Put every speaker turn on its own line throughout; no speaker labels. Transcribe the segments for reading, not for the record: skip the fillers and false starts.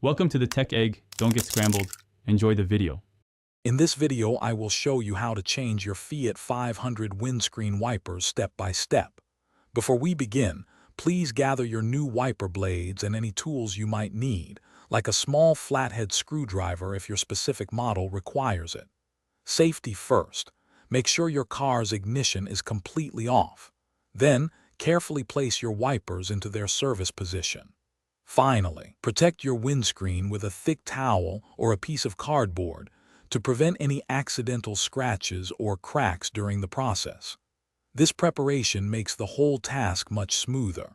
Welcome to the Tech Egg. Don't get scrambled. Enjoy the video.
In this video, I will show you how to change your Fiat 500 windscreen wipers step by step. Before we begin, please gather your new wiper blades and any tools you might need, like a small flathead screwdriver if your specific model requires it. Safety first. Make sure your car's ignition is completely off. Then, carefully place your wipers into their service position. Finally, protect your windscreen with a thick towel or a piece of cardboard to prevent any accidental scratches or cracks during the process. This preparation makes the whole task much smoother.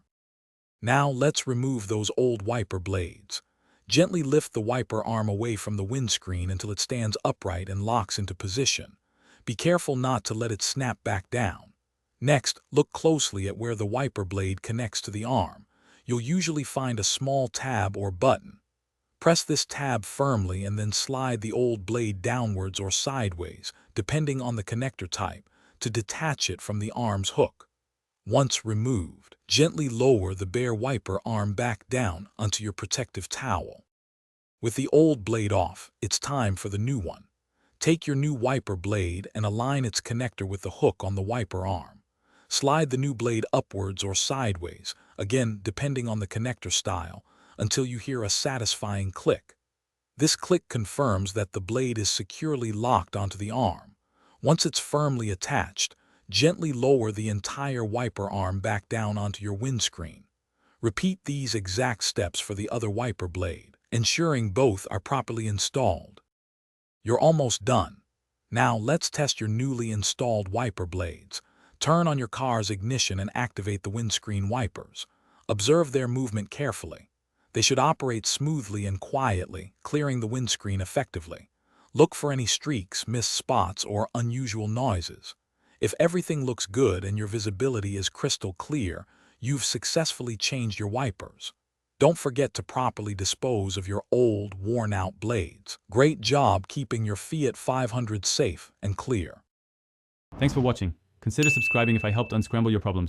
Now let's remove those old wiper blades. Gently lift the wiper arm away from the windscreen until it stands upright and locks into position. Be careful not to let it snap back down. Next, look closely at where the wiper blade connects to the arm. You'll usually find a small tab or button. Press this tab firmly and then slide the old blade downwards or sideways, depending on the connector type, to detach it from the arm's hook. Once removed, gently lower the bare wiper arm back down onto your protective towel. With the old blade off, it's time for the new one. Take your new wiper blade and align its connector with the hook on the wiper arm. Slide the new blade upwards or sideways, again depending on the connector style, until you hear a satisfying click. This click confirms that the blade is securely locked onto the arm. Once it's firmly attached, gently lower the entire wiper arm back down onto your windscreen. Repeat these exact steps for the other wiper blade, ensuring both are properly installed. You're almost done. Now let's test your newly installed wiper blades. Turn on your car's ignition and activate the windscreen wipers. Observe their movement carefully. They should operate smoothly and quietly, clearing the windscreen effectively. Look for any streaks, missed spots, or unusual noises. If everything looks good and your visibility is crystal clear, you've successfully changed your wipers. Don't forget to properly dispose of your old, worn-out blades. Great job keeping your Fiat 500 safe and clear.
Thanks for watching. Consider subscribing if I helped unscramble your problems.